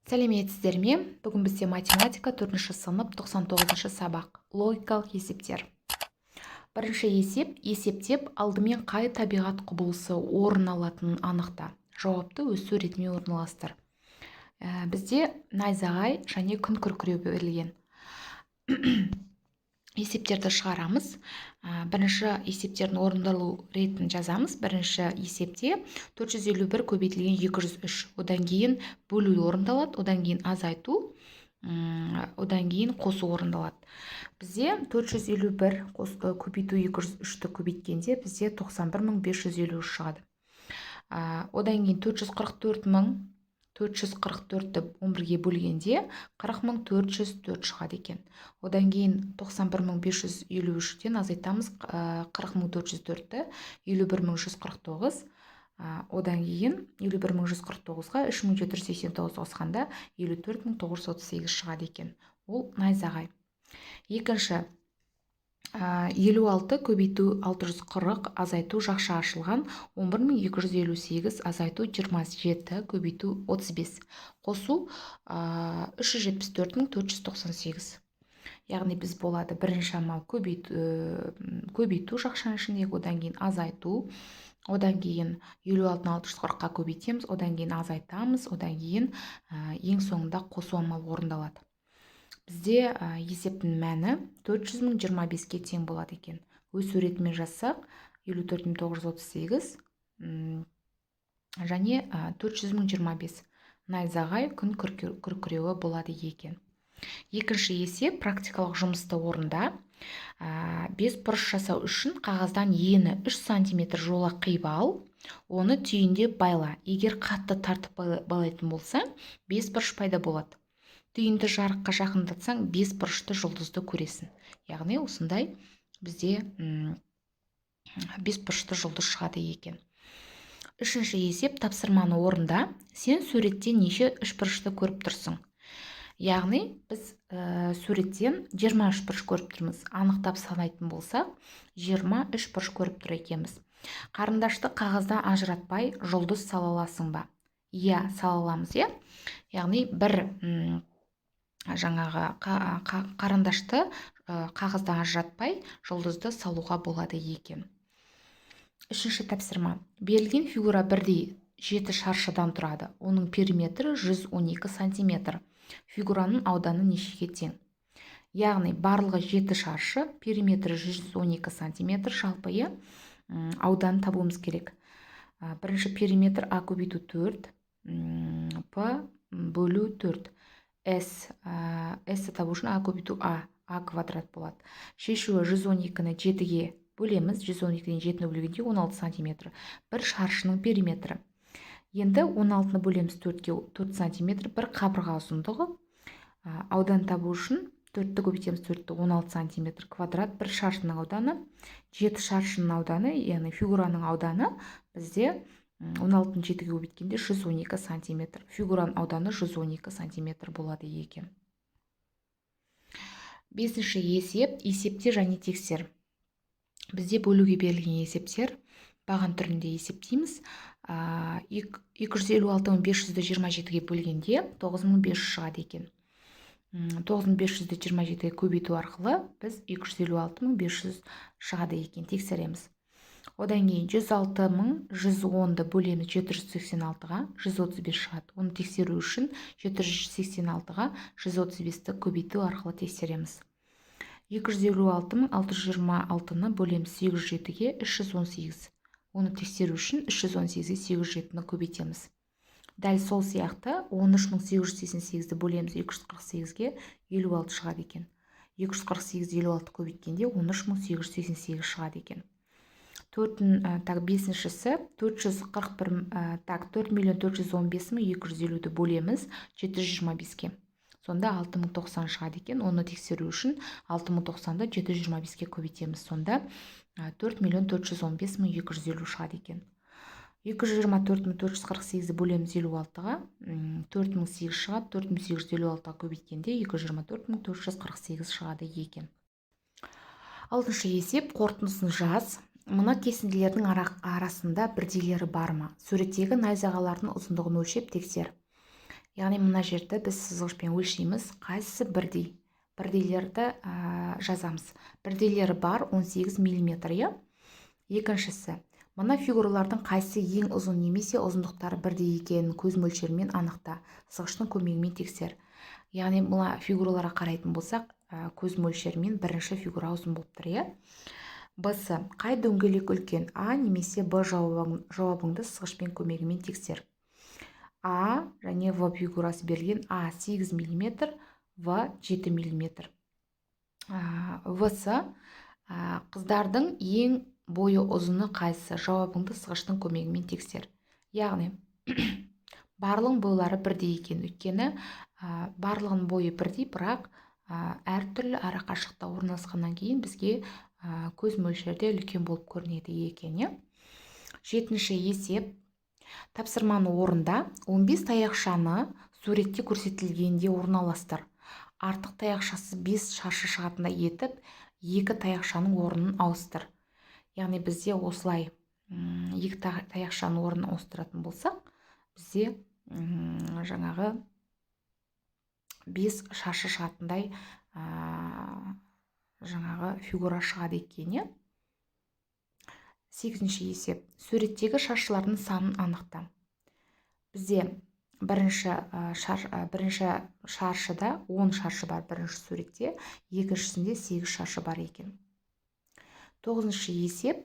Сәлеметсіздер ме? Бүгін бізде математика 4-ші сынып 99-шы сабақ. Логикалық есептер. Бірінші есеп, есептеп алдымен қай табиғат құбылысы орын алатынын анықта. Жауапты өз суретіме орналастыр. Бізде найзағай және күн күркіреу берілген. Есептерді шығарамыз. Бірінші есептердің орындалу ретін жазамыз. Бірінші есепте 451 көбейтілген 203. Одан кейін бөлу орындалады, одан кейін азайту, одан кейін қосу орындалады. Бізде 451 көбейту 203-ті көбейткенде бізде 91553 шығады. Одан кейін 444-ті 11-ге бөлгенде 40404 шығады екен. Одан кейін 91553-тен азайтамыз 40404-ті 51149. Одан кейін 51149-ға 3789 қосқанда 54938 шығады екен. Ол найзағай. Екінші, 56 көбейту 640 азайту жақша ашылған 11258 азайту 27 көбейту 35 қосу 374498. Яғни біз болады бірінші амал көбейту жақшаның ішіндегі, одан кейін азайту, одан кейін 56-ны 640-қа көбейтеміз, одан кейін азайтамыз, одан кейін ең соңында қосу амалы орындалады. Бізде есептің мәні 400.025-ке тең болады екен. Өз суретімен жазсақ 54938 және 400.025 найзағай күн күркіреуі болады екен. Екінші есеп практикалық жұмысты орында. Бес бұрыш жасау үшін қағаздан ені 3 см жола қиып ал, оны түйінде байла. Егер қатты тартып байлайтын болса, бес бұрыш пайда болады. Түйінді жарыққа жақындатсаң, бес бұрышты жұлдызды көресің. Яғни осындай бізде бес бұрышты жұлдыз шығады екен. Үшінші есеп тапсырманы орында. Сен суреттен неше үшбұрышты көріп тұрсың? Яғни біз суреттен 23 бұрыш көріп тұрмыз. Анықтап санайтын болсақ, 23 бұрыш көріп тұр екенбіз. Қарындашты қағаздан ажыратпай жұлдыз сала аласың ба? Иә, сала аламыз, иә. Яғни бір жаңағы қарындашты қағаздан ажыратпай жұлдызды салуға болады екен. Үшінші тапсырма. Берілген фигура бірдей 7 шаршыдан тұрады. Оның периметрі 112 см. Фигураның ауданы нешеге тең? Яғни барлығы 7 шаршы, периметрі 112 см, жалпы аудан табуымыз керек. Бірінші периметр А көбейту 4, П бөлу 4. С табу үшін А көбейту А квадрат болады. Шешуі 112-ні 7-ге бөлеміз. 112-ден 7-ні бөлгенде 16 см. Бір шаршының периметрі. Енді 16-ны бөлеміз 4-ге 4 см. Бір қабырға ұзындығы. Аудан табу үшін 4-ті көбейтеміз 4-ті 16 см квадрат. Бір шаршының ауданы, 7 шаршының ауданы, яғни фигураның ауданы бізде 16-ны 7-ге көбейткенде 112 см. Фигураның ауданы 112 см болады екен. Бесінші есеп, есепте және тексер. Бізде бөлуге берілген есептер баған түрінде есептейміз. 256.527-ге бөлгенде 9500 шығады екен. 9527-ге көбейту арқылы біз 256.500 шығады екен. Тексереміз. Одан кейін 106.110-ды бөлеміз 786-ға, 135 шығады. Оны тексеру үшін 786-ға 135-ті көбейту арқылы тексереміз. 256.626-ны бөлеміз 807-ге, 318. Оны тексеру үшін 318-ге 807-ні көбейтеміз. Дәл сол сияқты 13.888-ді бөлеміз 248-ге 56 шығады екен. 248-56 көбейткенде 13.888 шығады екен. Бесіншісі 4,415,250-ді бөлеміз 725-ге. Сонда 6090 шығады екен. Оны тексеру үшін 6090-ды 725-ге көбейтеміз. Сонда 4,415,250 шығады екен. 224.448-ді бөлеміз 56-ға, 4008 шығады. 4856-ға көбейткенде 224.448 шығады екен. Алтыншы есеп, қорытындысын жаз. Мына кесінділердің арасында бірдейлері бар ма? Суреттегі найзағайлардың ұзындығын өлшеп тексер. яғни мына жерді біз сызғышпен өлшейміз. Қайсысы бірдей? Бірдейлерді жазамыз. Бірдейлері бар 18 мм. Екіншісі, мына фигуралардың қайсысы ең ұзын немесе ұзындықтары бірдей екенін көз мөлшерімен анықта. Сызғыштың көмегімен тексер. Яғни мына фигураларға қарайтын болсақ, көз мөлшерімен бірінші фигура ұзын болып тұр, иә? Б-сы, қай дөңгелек үлкен? А немесе Б жауабыңды сызғышпен көмегімен тексер. А және В фигурасы берілген. А 8 мм, В 7 мм. В-сы, қыздардың ең бойы ұзыны қайсысы? Жауабыңды сызғыштың көмегімен тексер. Яғни барлығының бойлары бірдей екен. Өйткені барлығының бойы бірдей, бірақ әртүрлі арақашықта орналасқаннан кейін бізге көз мөлшерде үлкен болып көрінеді екен. Жетінші есеп. Тапсырманы орында 15 таяқшаны суретте көрсетілгенде орналастыр. Артық таяқшасы 5 шаршы шығатындай етіп, 2 таяқшаның орнын ауыстыр. Яғни бізде осылай 2 таяқшаның орнын ауыстыратын болсақ, бізде жаңағы 5 шаршы шығатындай жаңағы фигура шығады екен. 8-ші есеп. Суреттегі шаршылардың санын анықта. Бізде бірінші шаршыда 10 шаршы бар бірінші суретте, екіншісінде 8 шаршы бар екен. 9-ші есеп.